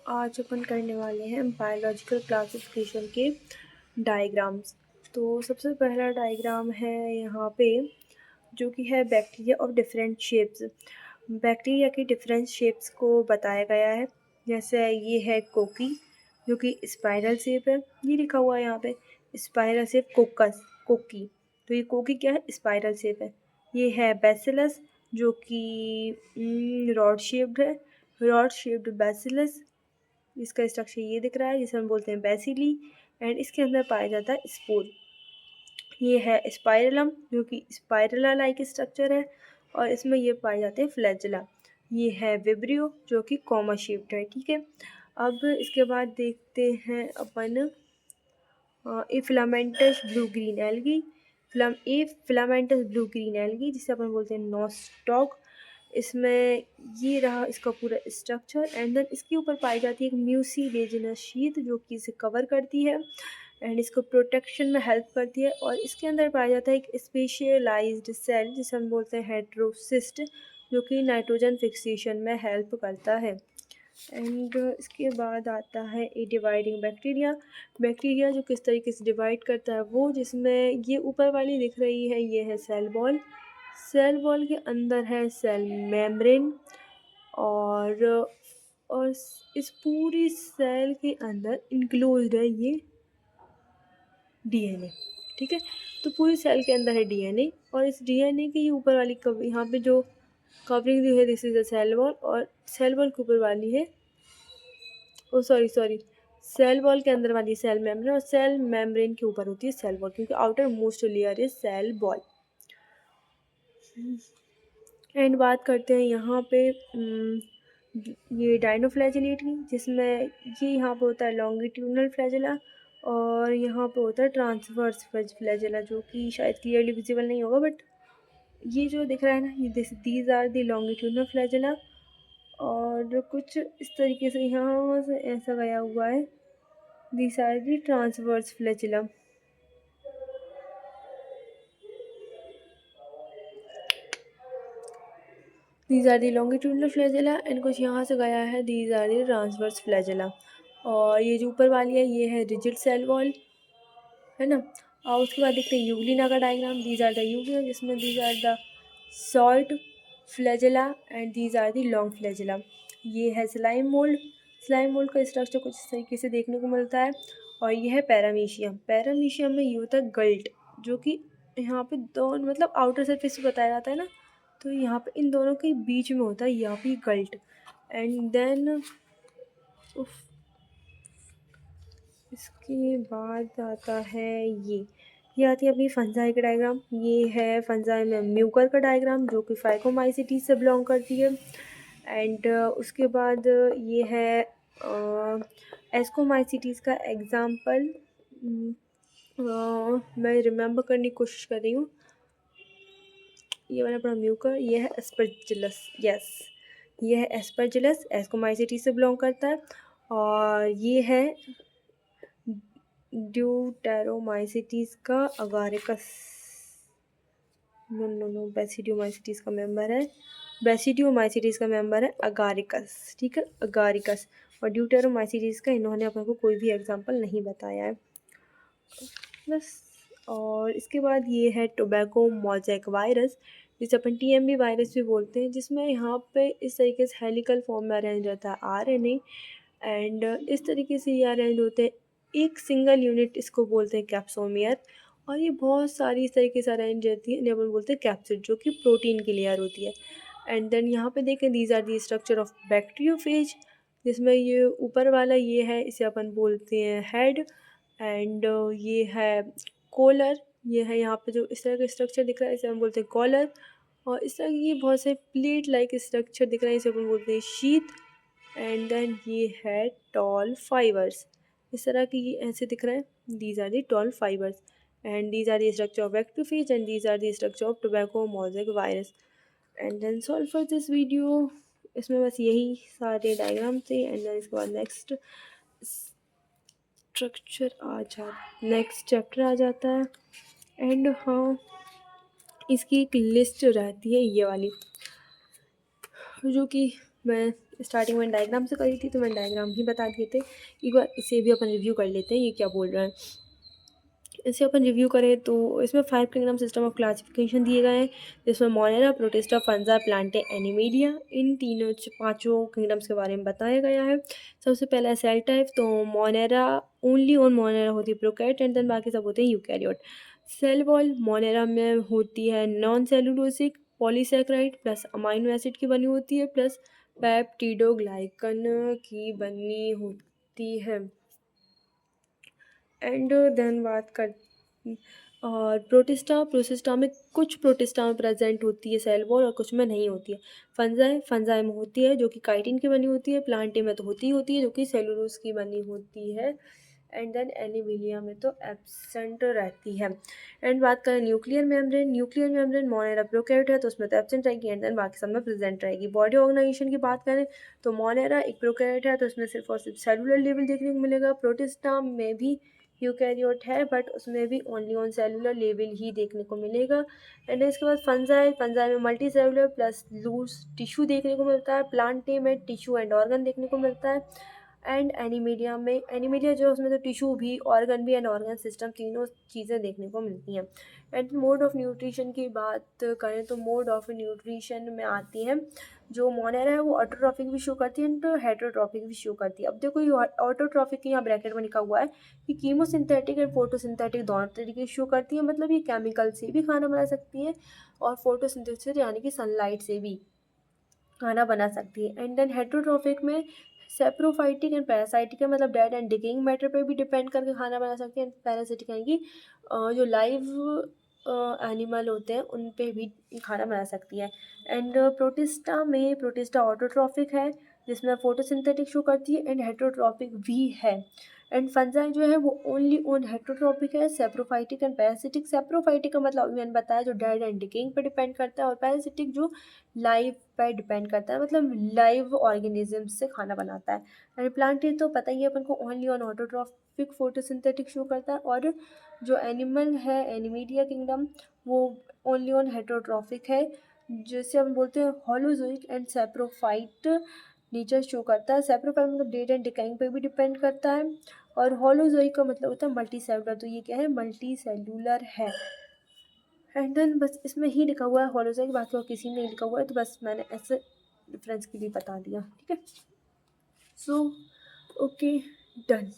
आज अपन करने वाले हैं बायोलॉजिकल क्लासिफिकेशन के डायग्राम्स। तो सबसे पहला डायग्राम है यहाँ पे, जो कि है bacteria of different shapes. Bacteria की डिफरेंट शेप्स को बताया गया है। जैसे ये है कोकी, जो कि स्पाइरल शेप है। ये लिखा हुआ है यहाँ पे स्पाइरल शेप कोकस, कोकी। तो ये कोकी क्या है? स्पाइरल शेप है। ये है बैसिलस, जो कि रॉड शेप्ड है, रॉड शेप्ड बैसिलस। इसका स्ट्रक्चर ये दिख रहा है, जिसे हम बोलते हैं बैसिली, एंड इसके अंदर पाया जाता है स्पोर। ये है स्पाइरलम, जो कि स्पाइरला लाइक स्ट्रक्चर है, और इसमें ये पाए जाते हैं फ्लैजेला। ये है विब्रियो, जो कि कॉमा शेप्ड है। ठीक है, अब इसके बाद देखते हैं अपन a filamentous blue green algae, filamentous blue green algae, जिसे अपन बोलते हैं नोस्टॉक। इसमें ये रहा इसका पूरा स्ट्रक्चर, एंड देन इसके ऊपर पाई जाती है एक म्यूसिलेजिनस शीट, जो कि इसे कवर करती है एंड इसको प्रोटेक्शन में हेल्प करती है। और इसके अंदर पाया जाता है एक स्पेशलाइज्ड सेल, जिसे हम बोलते हैं हेटेरोसिस्ट, जो कि नाइट्रोजन फिक्सेशन में हेल्प करता है। एंड इसके बाद आता है ए डिवाइडिंग बैक्टीरिया। बैक्टीरिया जो किस तरीके से डिवाइड करता है वो, जिसमें ये ऊपर वाली दिख रही है, ये है सेल वॉल। सेल वॉल के अंदर है सेल मेम्ब्रेन, और इस पूरी सेल के अंदर इंक्लोज्ड है ये डीएनए। ठीक है, तो पूरी सेल के अंदर है डीएनए, और इस डीएनए के ऊपर वाली यहाँ पे जो कवरिंग दी है, this is a cell wall, और सेल वॉल के ऊपर वाली है, ओ सॉरी सेल वॉल के अंदर वाली सेल मेम्ब्रेन, और सेल मेम्ब्रेन के ऊपर होती है सेल वॉल, क्योंकि outermost layer is cell wall. And बात करते हैं यहाँ पे ये डाइनोफ्लैजिलेट की, जिसमें ये यहाँ पे होता है लॉन्गिट्यूडनल फ्लैजेला, और यहाँ पे होता है ट्रांसवर्स फ्लैजेला, जो कि शायद क्लियरली विजिबल नहीं होगा, बट ये जो दिख रहा है ना, ये these are the longitudinal flagella. और कुछ इस तरीके से यहाँ से ऐसा गया हुआ है, these are the transverse flagella. These are the longitudinal flagella, and कुछ यहाँ से गया है, these are the transverse flagella. और ये जो ऊपर वाली है, ये है रिजिड सेल वॉल, है ना। और उसके बाद देखते हैं यूग्लिना का diagram. these are the Euglena, जिसमें these are the short flagella and these are the long flagella. ये है स्लाइम मोल्ड। स्लाइम मोल्ड का स्ट्रक्चर कुछ इस तरीके से देखने को मिलता है। और ये है पैरामीशियम। पैरामीशियम में ये होता है गल्ट, जो कि यहाँ पे दोनों मतलब आउटर सरफेस बताया जाता है ना, तो यहाँ पे इन दोनों के बीच में होता है यहाँ पे गल्ट। एंड देन इसके बाद आता है ये आती है अपनी फंजाई का डायग्राम। ये है फंजाई में म्यूकर का डायग्राम, जो कि फाइकोमाइसिटीज से बिलोंग करती है। एंड उसके बाद ये है एस्कोमाइसिटीज का एग्जाम्पल। मैं रिमेंबर करने की कोशिश कर रही हूँ। ये वाला पड़ा म्यूकर, ये है एस्परजिलस, यस ये है एस्परजिलस, एस्कोमाइसिटीज से बिलोंग करता है। और ये है ड्यूटेरोमाइसिटीज का अगारिकस, नो बेसिडियोमाइसिटीज का मेंबर है, बेसिडियोमाइसिटीज का मेंबर है अगारिकस। ठीक है, अगारिकस। और ड्यूटेरोमाइसिटीज का इन्होंने अपने को कोई भी एग्जांपल नहीं बताया है बस। और इसके बाद ये है टोबैको मोज़ेक वायरस, जिसे अपन टीएमवी वायरस भी बोलते हैं, जिसमें यहाँ पे इस तरीके से हेलिकल फॉर्म में अरेंज रहता है आरएनए। एंड इस तरीके से ये अरेंज होते हैं, एक सिंगल यूनिट इसको बोलते हैं कैप्सोमियर। और ये बहुत सारी इस तरीके से अरेंज रहती है, इन्हें अपन बोलते हैं कैप्सिड, जो कि प्रोटीन की लेयर होती है। एंड देन यहाँ पे देखें, these are the structure of bacteriophage, जिसमें ये ऊपर वाला ये है, इसे अपन बोलते हैं हेड। एंड ये है कॉलर, ये है यहाँ पे जो इस तरह का स्ट्रक्चर दिख रहा है, इसे हम बोलते हैं कॉलर। और इस तरह ये बहुत से प्लेट लाइक स्ट्रक्चर दिख रहा है, इसे अपन बोलते हैं शीथ। एंड देन ये है टॉल फाइबर्स, इस तरह की ये ऐसे दिख रहा है, these are the tall fibres. And these are the structure of bacteriophage, and these are the structure of tobacco mosaic virus. And then solve for this video. इसमें बस यही सारे डायग्राम थे। एंड देन इसके बाद नेक्स्ट चैप्टर आ जाता है। And हाँ, इसकी एक लिस्ट रहती है ये वाली, जो कि मैं स्टार्टिंग में डायग्राम से करी थी, तो मैंने डायग्राम ही बता दिए थे। एक बार इसे भी अपन रिव्यू कर लेते हैं, ये क्या बोल रहा है। इसे अपन रिव्यू करें तो इसमें 5 किंगडम सिस्टम ऑफ क्लासिफिकेशन दिए गए हैं, जिसमें Monera, Protista, fungi, Plantae, Animalia, इन तीनों पाँचों किंगडम्स के बारे में बताया गया है। सबसे पहला है सेल टाइप, तो मोनेरा ओनली ऑन मोनेरा होती है प्रोकैरियोट, एंड देन बाकी सब होते हैं यूकैरियोट। सेल वॉल मोनेरा में होती है non cellulosic polysaccharide plus amino acid की बनी होती है, प्लस पेप्टिडोग्लाइकन की बनी होती है। एंड देन बात कर और प्रोटिस्टा में कुछ प्रोटिस्टा में प्रेजेंट होती है सेल वॉल और कुछ में नहीं होती है। फंजाई में होती है जो कि काइटिन की बनी होती है। प्लांटे में तो होती ही होती है जो कि सेलुलोज की बनी होती है। एंड देन एनिमिलिया में तो एब्सेंट रहती है। एंड बात करें न्यूक्लियर मेम्ब्रेन मोनेरा प्रोकैरियोट है तो उसमें तो एब्सेंट रहेगी, एंड देन बाकी सब में प्रेजेंट रहेगी। बॉडी ऑर्गेनाइजेशन की बात करें तो मोनेरा एक प्रोकैरियोट है तो उसमें सिर्फ और सिर्फ सेलुलर लेवल देखने को मिलेगा। प्रोटिस्टा में भी यूकैरियोट है बट उसमें भी ओनली ऑन सेलुलर लेवल ही देखने को मिलेगा। एंड इसके बाद फंजाई में multicellular plus loose tissue देखने को मिलता है। प्लांटे में टिश्यू एंड ऑर्गन देखने को मिलता है। एंड एनिमेलिया जो उसमें तो टिश्यू भी ऑर्गन भी एंड ऑर्गन सिस्टम तीनों चीज़ें देखने को मिलती हैं। एंड मोड ऑफ न्यूट्रिशन की बात करें तो मोड ऑफ न्यूट्रिशन में आती है जो मोनेरा है वो ऑटोट्रॉफिक भी शो करती है एंड हेटरोट्रॉफिक भी शो करती है। अब देखो ये ऑटोट्रॉफिक यहाँ ब्रैकेट में लिखा हुआ है कि कीमोसिंथेटिक एंड फोटोसिंथेटिक दोनों तरीके शो करती है, मतलब ये केमिकल से भी खाना बना सकती है और फोटोसिंथेसिस यानी कि सनलाइट से भी खाना बना सकती है। एंड देन हेटरोट्रॉफिक में सेप्रोफाइटिक एंड पैरासाइटिक है, मतलब डेड एंड डिकेइंग मैटर पे भी डिपेंड करके खाना बना सकती है। पैरासिटिक यानी कि जो लाइव एनिमल होते हैं उन पे भी खाना बना सकती है। एंड प्रोटिस्टा ऑटोट्रॉफिक है जिसमें फोटोसिंथेटिक शो करती है एंड हेटरोट्रॉफिक भी है। एंड फंजाई जो है वो ओनली ऑन हेटरोट्रॉफिक है। सेप्रोफाइटिक एंड पैरासिटिक, सेप्रोफाइटिक का मतलब मैंने बताया जो डेड एंड डिकेइंग पे डिपेंड करता है, और पैरासिटिक जो लाइव पे डिपेंड करता है, मतलब लाइव ऑर्गेनिज्म से खाना बनाता है। एंड प्लांट तो पता ही है अपन को only on autotrophic photosynthetic show करता है, और जो एनिमल है एनिमेलिया किंगडम वो ओनली ऑन हेटरोट्रॉफिक है, जैसे हम बोलते हैं holozoic and saprophyte nature show करता है। सेप्रोफाइट मतलब डेड एंड डिकाइंग पे भी डिपेंड करता है, और होलोजोइक का मतलब होता है मल्टी सेलुलर, तो ये क्या है मल्टी सेलुलर है। एंड देन बस इसमें ही लिखा हुआ है होलोजोइक, बाकी और किसी में नहीं लिखा हुआ है, तो बस मैंने ऐसे डिफरेंस के लिए बता दिया, ठीक है। So okay, done.